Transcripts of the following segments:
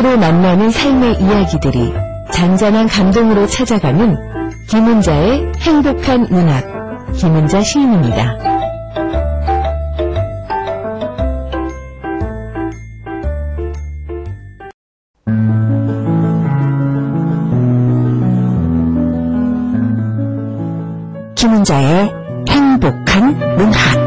문학으로 만나는 삶의 이야기들이 잔잔한 감동으로 찾아가는 김은자의 행복한 문학, 김은자 시인입니다. 김은자의 행복한 문학.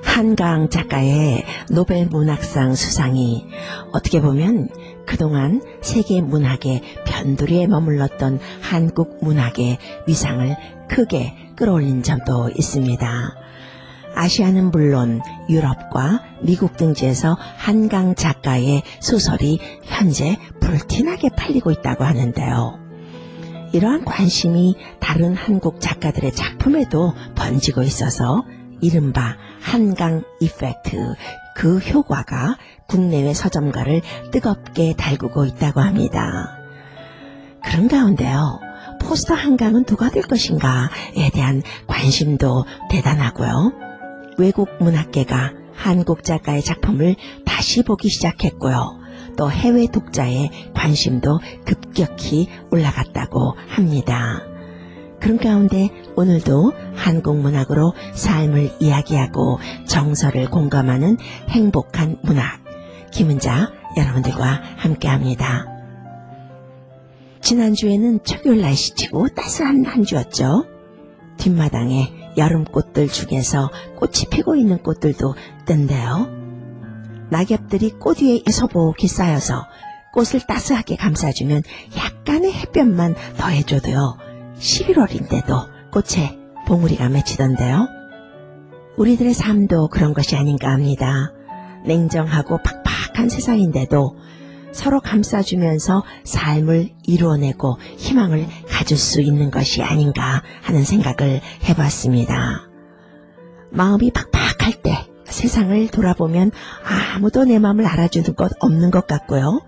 한강 작가의 노벨 문학상 수상이 어떻게 보면 그동안 세계 문학의 변두리에 머물렀던 한국 문학의 위상을 크게 끌어올린 점도 있습니다. 아시아는 물론 유럽과 미국 등지에서 한강 작가의 소설이 현재 불티나게 팔리고 있다고 하는데요. 이러한 관심이 다른 한국 작가들의 작품에도 번지고 있어서 이른바 한강 이펙트, 그 효과가 국내외 서점가를 뜨겁게 달구고 있다고 합니다. 그런 가운데요, 포스터 한강은 누가 될 것인가에 대한 관심도 대단하고요. 외국 문학계가 한국 작가의 작품을 다시 보기 시작했고요. 또 해외 독자의 관심도 급격히 올라갔다고 합니다. 그런 가운데 오늘도 한국 문학으로 삶을 이야기하고 정서를 공감하는 행복한 문학, 김은자 여러분들과 함께합니다. 지난주에는 초겨울 날씨치고 따스한 한 주였죠. 뒷마당에 여름꽃들 중에서 꽃이 피고 있는 꽃들도 뜬데요. 낙엽들이 꽃 위에 소복이 쌓여서 꽃을 따스하게 감싸주면 약간의 햇볕만 더해줘도요, 11월인데도 꽃에 봉우리가 맺히던데요. 우리들의 삶도 그런 것이 아닌가 합니다. 냉정하고 팍팍한 세상인데도 서로 감싸주면서 삶을 이루어내고 희망을 가질 수 있는 것이 아닌가 하는 생각을 해봤습니다. 마음이 팍팍할 때 세상을 돌아보면 아무도 내 마음을 알아주는 것 없는 것 같고요.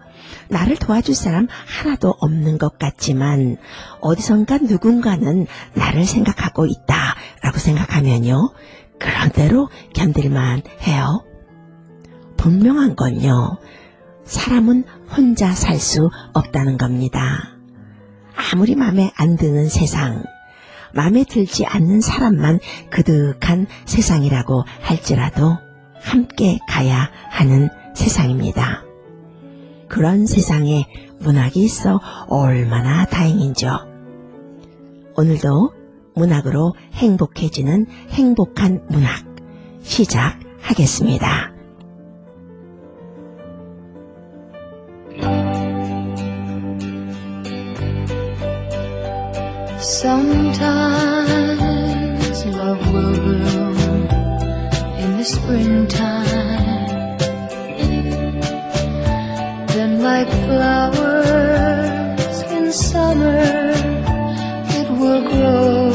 나를 도와줄 사람 하나도 없는 것 같지만 어디선가 누군가는 나를 생각하고 있다라고 생각하면요, 그런 대로 견딜만 해요. 분명한 건요, 사람은 혼자 살 수 없다는 겁니다. 아무리 마음에 안 드는 세상, 마음에 들지 않는 사람만 그득한 세상이라고 할지라도 함께 가야 하는 세상입니다. 그런 세상에 문학이 있어 얼마나 다행인지요. 오늘도 문학으로 행복해지는 행복한 문학 시작하겠습니다. Sometimes love will bloom in the springtime, then like flowers in summer it will grow,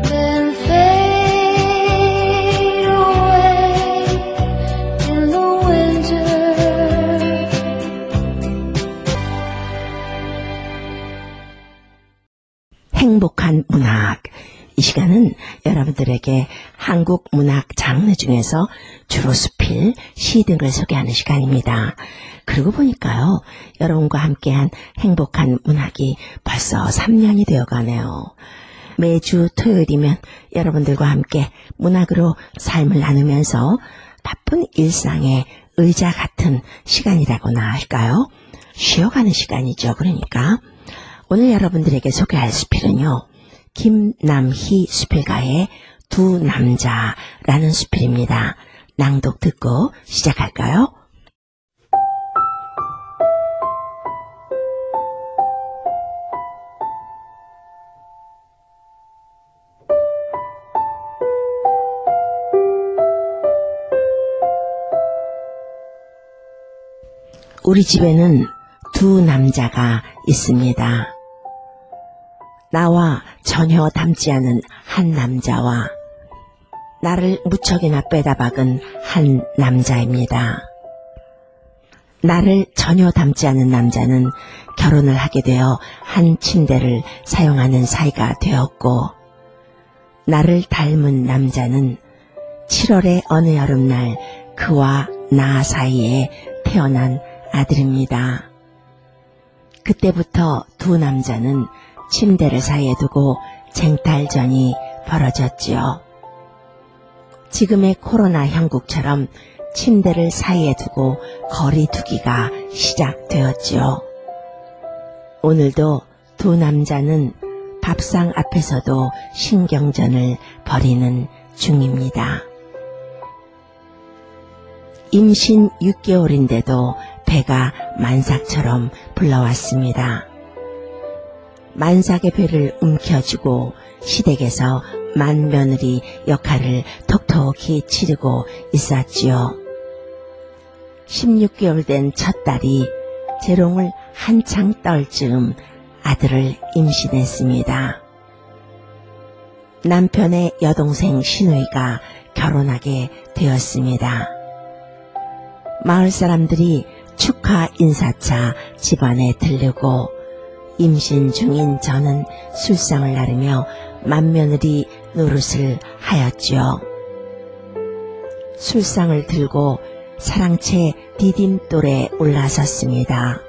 then fade away in the winter. 행복한 문학. 이 시간은 여러분들에게 한국 문학 장르 중에서 주로 수필, 시 등을 소개하는 시간입니다. 그러고 보니까요, 여러분과 함께한 행복한 문학이 벌써 3년이 되어가네요. 매주 토요일이면 여러분들과 함께 문학으로 삶을 나누면서 바쁜 일상의 의자 같은 시간이라고나 할까요? 쉬어가는 시간이죠. 그러니까 오늘 여러분들에게 소개할 수필은요, 김남희 수필가의 두 남자라는 수필입니다. 낭독 듣고 시작할까요? 우리 집에는 두 남자가 있습니다. 나와 전혀 닮지 않은 한 남자와 나를 무척이나 빼다 박은 한 남자입니다. 나를 전혀 닮지 않는 남자는 결혼을 하게 되어 한 침대를 사용하는 사이가 되었고, 나를 닮은 남자는 7월의 어느 여름날 그와 나 사이에 태어난 아들입니다. 그때부터 두 남자는 침대를 사이에 두고 쟁탈전이 벌어졌지요. 지금의 코로나 형국처럼 침대를 사이에 두고 거리 두기가 시작되었지요. 오늘도 두 남자는 밥상 앞에서도 신경전을 벌이는 중입니다. 임신 6개월인데도 배가 만삭처럼 불러왔습니다. 만삭의 배를 움켜쥐고 시댁에서 맏며느리 역할을 톡톡히 치르고 있었지요. 16개월 된 첫 딸이 재롱을 한창 떨 즈음 아들을 임신했습니다. 남편의 여동생 신우이가 결혼하게 되었습니다. 마을 사람들이 축하 인사차 집안에 들르고 임신 중인 저는 술상을 나르며 맏며느리 노릇을 하였지요. 술상을 들고 사랑채 디딤돌에 올라섰습니다.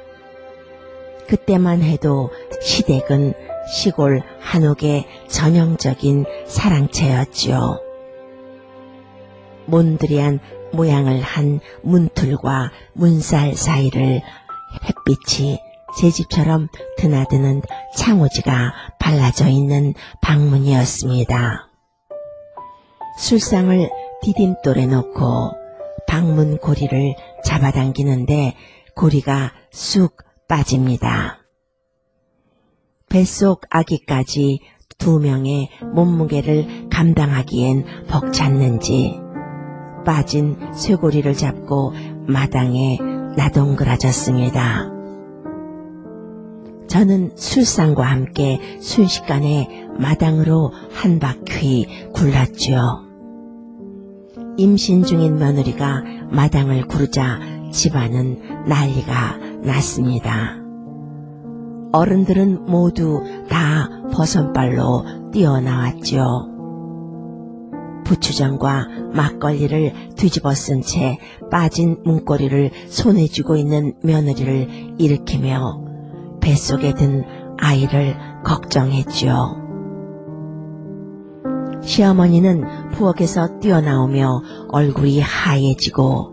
그때만 해도 시댁은 시골 한옥의 전형적인 사랑채였지요. 몬드리안 모양을 한 문틀과 문살 사이를 햇빛이 제 집처럼 드나드는 창호지가 발라져 있는 방문이었습니다. 술상을 디딤돌에 놓고 방문 고리를 잡아당기는데 고리가 쑥 빠집니다. 뱃속 아기까지 2명의 몸무게를 감당하기엔 벅찼는지 빠진 쇠고리를 잡고 마당에 나동그라졌습니다. 저는 술상과 함께 순식간에 마당으로 한 바퀴 굴렀죠. 임신 중인 며느리가 마당을 구르자 집안은 난리가 났습니다. 어른들은 모두 다 버선발로 뛰어나왔죠. 부추전과 막걸리를 뒤집어 쓴 채 빠진 문고리를 손에 쥐고 있는 며느리를 일으키며 뱃속에 든 아이를 걱정했죠. 시어머니는 부엌에서 뛰어나오며 얼굴이 하얘지고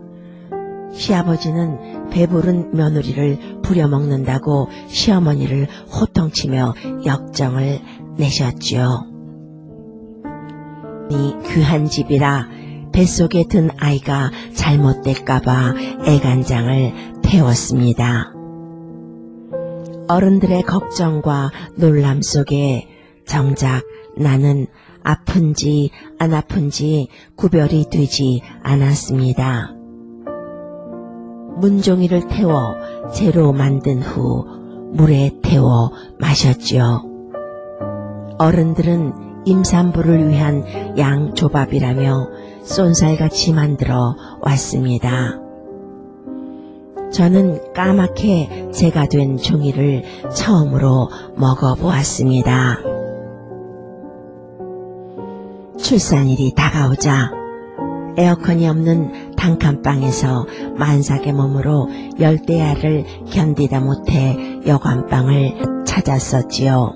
시아버지는 배부른 며느리를 부려먹는다고 시어머니를 호통치며 역정을 내셨지요. 이 귀한 집이라 뱃속에 든 아이가 잘못될까봐 애간장을 태웠습니다. 어른들의 걱정과 놀람 속에 정작 나는 아픈지 안 아픈지 구별이 되지 않았습니다. 문종이를 태워 재로 만든 후 물에 태워 마셨지요. 어른들은 임산부를 위한 양조밥이라며 쏜살같이 만들어 왔습니다. 저는 까맣게 재가 된 종이를 처음으로 먹어보았습니다. 출산일이 다가오자 에어컨이 없는 단칸방에서 만삭의 몸으로 열대야를 견디다 못해 여관방을 찾았었지요.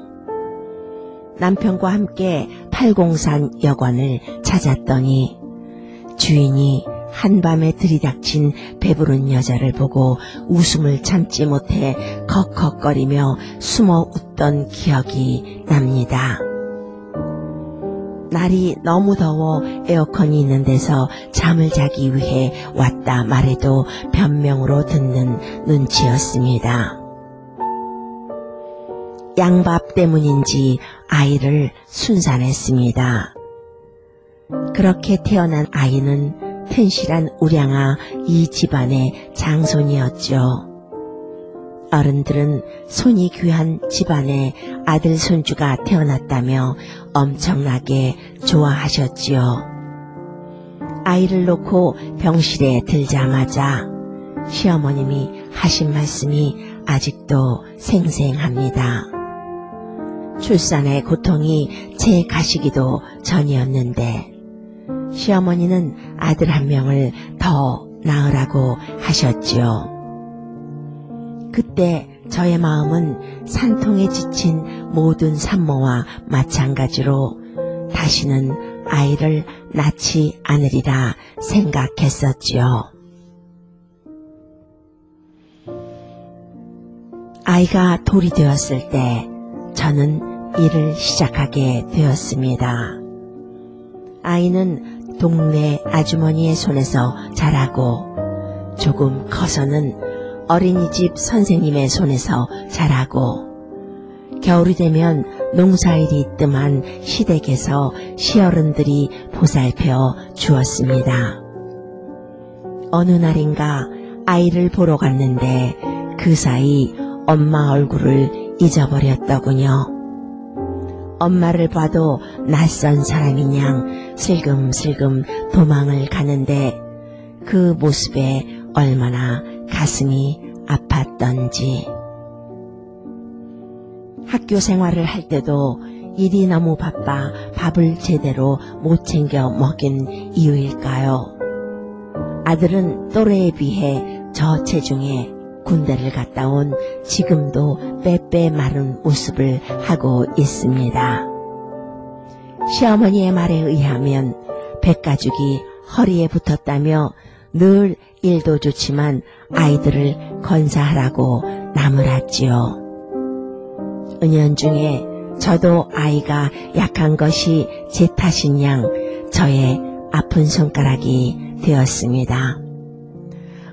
남편과 함께 팔공산 여관을 찾았더니 주인이 한밤에 들이닥친 배부른 여자를 보고 웃음을 참지 못해 컥컥거리며 숨어 웃던 기억이 납니다. 날이 너무 더워 에어컨이 있는 데서 잠을 자기 위해 왔다 말해도 변명으로 듣는 눈치였습니다. 양밥 때문인지 아이를 순산했습니다. 그렇게 태어난 아이는 튼실한 우량아 이 집안의 장손이었죠. 어른들은 손이 귀한 집안에 아들 손주가 태어났다며 엄청나게 좋아하셨지요. 아이를 놓고 병실에 들자마자 시어머님이 하신 말씀이 아직도 생생합니다. 출산의 고통이 제 가시기도 전이었는데 시어머니는 아들 한 명을 더 낳으라고 하셨지요. 그때 저의 마음은 산통에 지친 모든 산모와 마찬가지로 다시는 아이를 낳지 않으리라 생각했었지요. 아이가 돌이 되었을 때 저는 일을 시작하게 되었습니다. 아이는 동네 아주머니의 손에서 자라고 조금 커서는 어린이집 선생님의 손에서 자라고 겨울이 되면 농사일이 뜸한 시댁에서 시어른들이 보살펴 주었습니다. 어느 날인가 아이를 보러 갔는데 그 사이 엄마 얼굴을 잊어버렸더군요. 엄마를 봐도 낯선 사람이냥 슬금슬금 도망을 가는데 그 모습에 얼마나 가슴이 아팠던지. 학교 생활을 할 때도 일이 너무 바빠 밥을 제대로 못 챙겨 먹인 이유일까요? 아들은 또래에 비해 저체중에 군대를 갔다 온 지금도 빼빼 마른 모습을 하고 있습니다. 시어머니의 말에 의하면 백가죽이 허리에 붙었다며 늘 일도 좋지만 아이들을 건사하라고 나무랐지요. 은연중에 저도 아이가 약한 것이 제 탓인 양 저의 아픈 손가락이 되었습니다.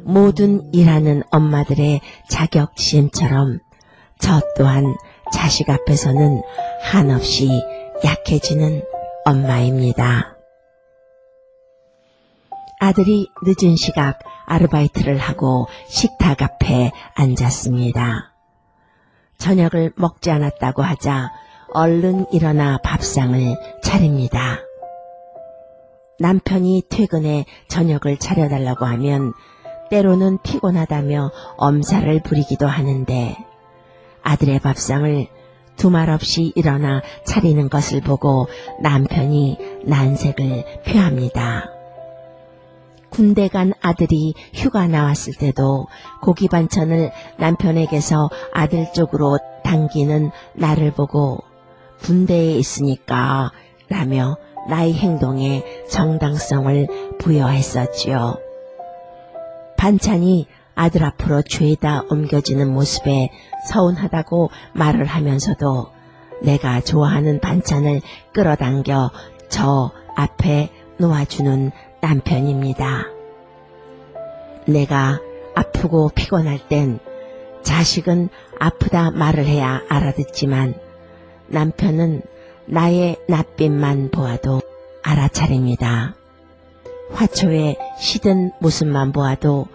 모든 일하는 엄마들의 자격지심처럼 저 또한 자식 앞에서는 한없이 약해지는 엄마입니다. 아들이 늦은 시각 아르바이트를 하고 식탁 앞에 앉았습니다. 저녁을 먹지 않았다고 하자 얼른 일어나 밥상을 차립니다. 남편이 퇴근해 저녁을 차려달라고 하면 때로는 피곤하다며 엄살을 부리기도 하는데 아들의 밥상을 두말 없이 일어나 차리는 것을 보고 남편이 난색을 표합니다. 군대 간 아들이 휴가 나왔을 때도 고기 반찬을 남편에게서 아들 쪽으로 당기는 나를 보고 군대에 있으니까 라며 나의 행동에 정당성을 부여했었지요. 반찬이 아들 앞으로 죄다 옮겨지는 모습에 서운하다고 말을 하면서도 내가 좋아하는 반찬을 끌어당겨 저 앞에 놓아주는 남편입니다. 내가 아프고 피곤할 땐 자식은 아프다 말을 해야 알아듣지만 남편은 나의 낯빛만 보아도 알아차립니다. 화초에 시든 모습만 보아도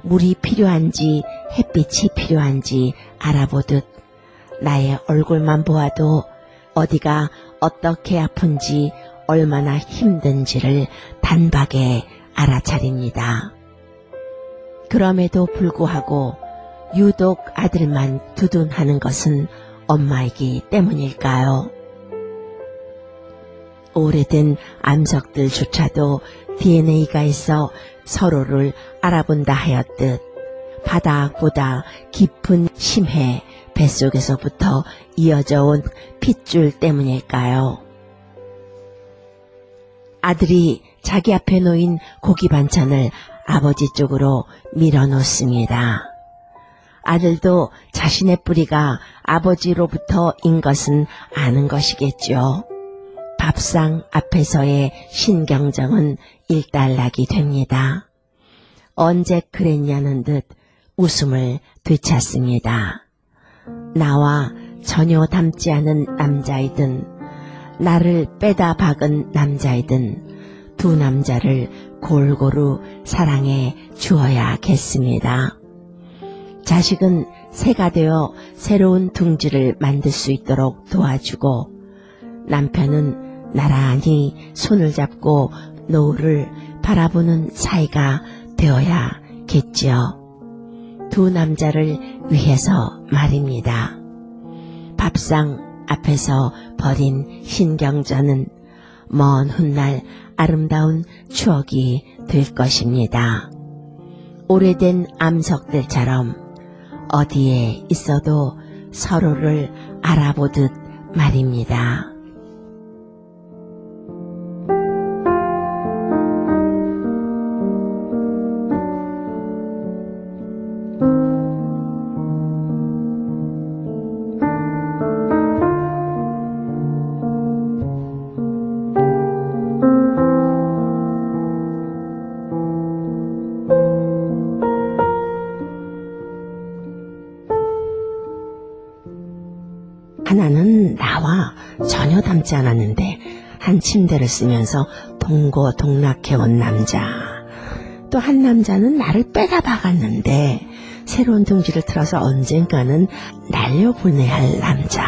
물이 필요한지 햇빛이 필요한지 알아보듯 나의 얼굴만 보아도 어디가 어떻게 아픈지 얼마나 힘든지를 단박에 알아차립니다. 그럼에도 불구하고 유독 아들만 두둔하는 것은 엄마이기 때문일까요? 오래된 암석들조차도 DNA가 있어 서로를 알아본다 하였듯 바닥보다 깊은 심해 뱃속에서부터 이어져 온 핏줄 때문일까요? 아들이 자기 앞에 놓인 고기 반찬을 아버지 쪽으로 밀어놓습니다. 아들도 자신의 뿌리가 아버지로부터인 것은 아는 것이겠죠. 밥상 앞에서의 신경정은 일단락이 됩니다. 언제 그랬냐는 듯 웃음을 되찾습니다. 나와 전혀 닮지 않은 남자이든 나를 빼다 박은 남자이든 두 남자를 골고루 사랑해 주어야겠습니다. 자식은 새가 되어 새로운 둥지를 만들 수 있도록 도와주고 남편은 나란히 손을 잡고 노을을 바라보는 사이가 되어야겠지요. 두 남자를 위해서 말입니다. 밥상 앞에서 벌인 신경전은 먼 훗날 아름다운 추억이 될 것입니다. 오래된 암석들처럼 어디에 있어도 서로를 알아보듯 말입니다. 하나는 나와 전혀 닮지 않았는데 한 침대를 쓰면서 동고동락해온 남자. 또 한 남자는 나를 빼다 박았는데 새로운 둥지를 틀어서 언젠가는 날려보내야 할 남자.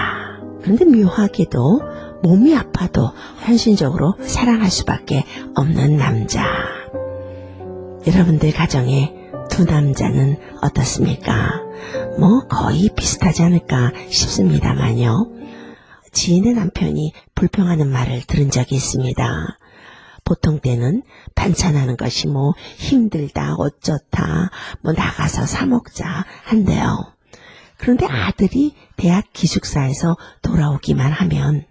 그런데 묘하게도 몸이 아파도 헌신적으로 사랑할 수밖에 없는 남자. 여러분들 가정에 두 남자는 어떻습니까? 거의 비슷하지 않을까 싶습니다만요. 지인의 남편이 불평하는 말을 들은 적이 있습니다. 보통 때는 반찬하는 것이 힘들다, 어쩌다, 나가서 사 먹자 한대요. 그런데 아들이 대학 기숙사에서 돌아오기만 하면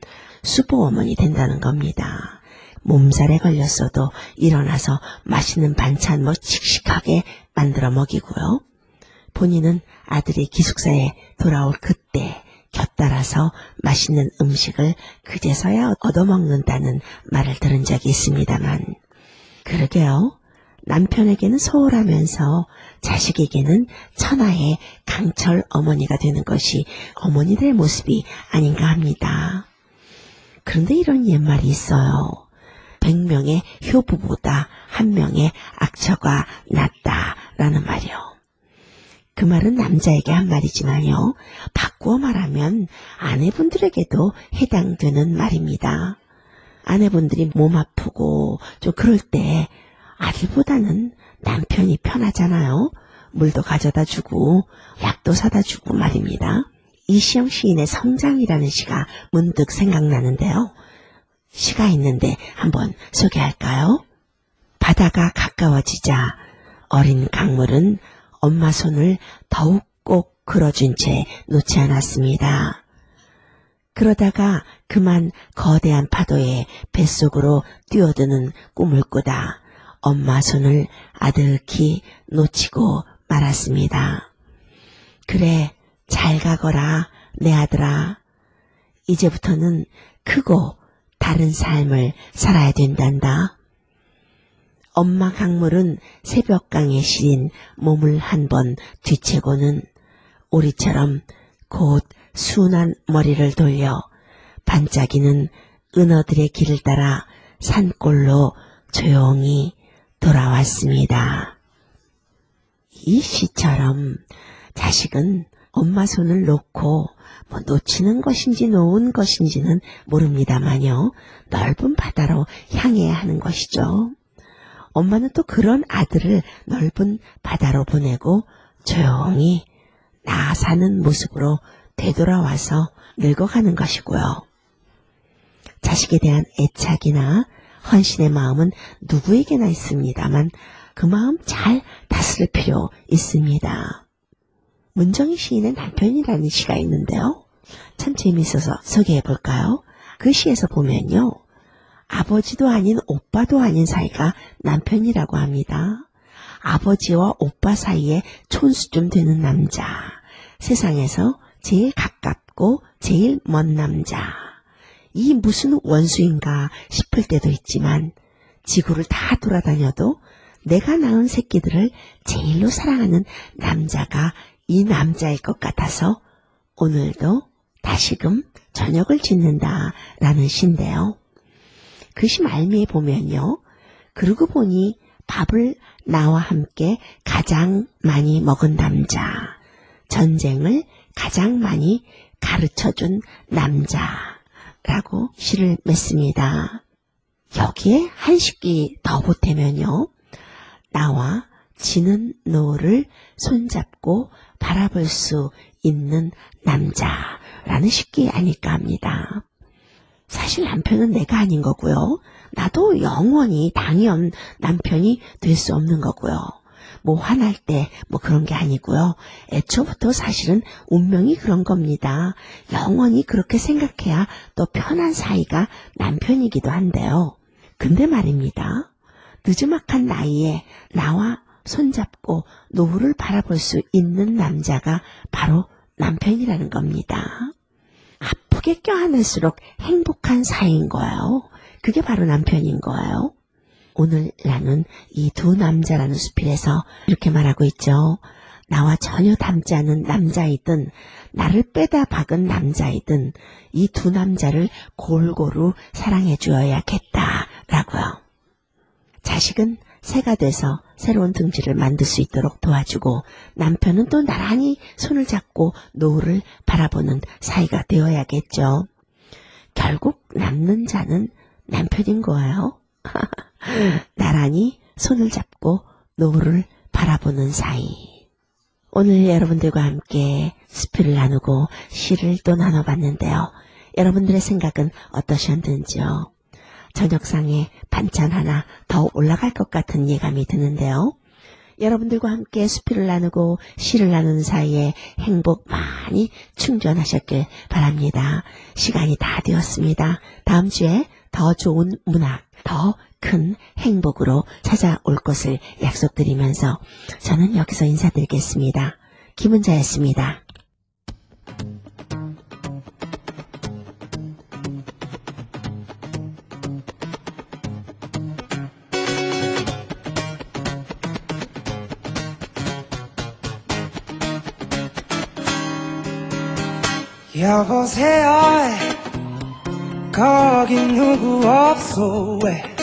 수보 어머니 된다는 겁니다. 몸살에 걸렸어도 일어나서 맛있는 반찬 씩씩하게 만들어 먹이고요. 본인은 아들이 기숙사에 돌아올 그때 곁따라서 맛있는 음식을 그제서야 얻어먹는다는 말을 들은 적이 있습니다만, 그러게요. 남편에게는 소홀하면서 자식에게는 천하의 강철 어머니가 되는 것이 어머니들의 모습이 아닌가 합니다. 그런데 이런 옛말이 있어요. 100명의 효부보다 1명의 악처가 낫다라는 말이요. 그 말은 남자에게 한 말이지만요. 바꾸어 말하면 아내분들에게도 해당되는 말입니다. 아내분들이 몸 아프고 좀 그럴 때 아들보다는 남편이 편하잖아요. 물도 가져다 주고 약도 사다 주고 말입니다. 이시영 시인의 성장이라는 시가 문득 생각나는데요. 시가 있는데 한번 소개할까요? 바다가 가까워지자 어린 강물은 엄마 손을 더욱 꼭 끌어준 채 놓지 않았습니다. 그러다가 그만 거대한 파도에 뱃속으로 뛰어드는 꿈을 꾸다 엄마 손을 아득히 놓치고 말았습니다. 그래, 잘 가거라, 내 아들아. 이제부터는 크고 다른 삶을 살아야 된단다. 엄마 강물은 새벽강에 시린 몸을 한번 뒤채고는 오리처럼 곧 순한 머리를 돌려 반짝이는 은어들의 길을 따라 산골로 조용히 돌아왔습니다. 이 시처럼 자식은 엄마 손을 놓고 놓치는 것인지 놓은 것인지는 모릅니다만요. 넓은 바다로 향해야 하는 것이죠. 엄마는 또 그런 아들을 넓은 바다로 보내고 조용히 나 사는 모습으로 되돌아와서 늙어가는 것이고요. 자식에 대한 애착이나 헌신의 마음은 누구에게나 있습니다만 그 마음 잘 다스릴 필요 있습니다. 문정희 시인의 남편이라는 시가 있는데요. 참 재미있어서 소개해 볼까요? 그 시에서 보면요. 아버지도 아닌 오빠도 아닌 사이가 남편이라고 합니다. 아버지와 오빠 사이에 촌수좀 되는 남자. 세상에서 제일 가깝고 제일 먼 남자. 이 무슨 원수인가 싶을 때도 있지만 지구를 다 돌아다녀도 내가 낳은 새끼들을 제일로 사랑하는 남자가 이 남자일 것 같아서 오늘도 다시금 저녁을 짓는다라는 시인데요. 그 시 말미에 보면요. 그러고 보니 밥을 나와 함께 가장 많이 먹은 남자, 전쟁을 가장 많이 가르쳐준 남자라고 시를 맺습니다. 여기에 한 식기 더 보태면요. 나와 지는 노을을 손잡고 바라볼 수 있는 남자라는 식기 아닐까 합니다. 사실 남편은 내가 아닌 거고요. 나도 영원히 당연 남편이 될 수 없는 거고요. 뭐 화날 때 뭐 그런 게 아니고요. 애초부터 사실은 운명이 그런 겁니다. 영원히 그렇게 생각해야 또 편한 사이가 남편이기도 한데요. 근데 말입니다. 늦지막한 나이에 나와 손잡고 노을을 바라볼 수 있는 남자가 바로 남편이라는 겁니다. 아프게 껴안을수록 행복한 사이인 거예요. 그게 바로 남편인 거예요. 오늘 나는 이 두 남자라는 수필에서 이렇게 말하고 있죠. 나와 전혀 닮지 않은 남자이든 나를 빼다 박은 남자이든 이 두 남자를 골고루 사랑해 주어야겠다라고요. 자식은 새가 돼서 새로운 등지를 만들 수 있도록 도와주고 남편은 또 나란히 손을 잡고 노을을 바라보는 사이가 되어야겠죠. 결국 남는 자는 남편인 거예요. 나란히 손을 잡고 노을을 바라보는 사이. 오늘 여러분들과 함께 수필을 나누고 시를 또 나눠봤는데요. 여러분들의 생각은 어떠셨는지요? 저녁상에 반찬 하나 더 올라갈 것 같은 예감이 드는데요. 여러분들과 함께 수필을 나누고 시를 나누는 사이에 행복 많이 충전하셨길 바랍니다. 시간이 다 되었습니다. 다음 주에 더 좋은 문학, 더 큰 행복으로 찾아올 것을 약속드리면서 저는 여기서 인사드리겠습니다. 김은자였습니다. 여보세요 거기 누구 없소 왜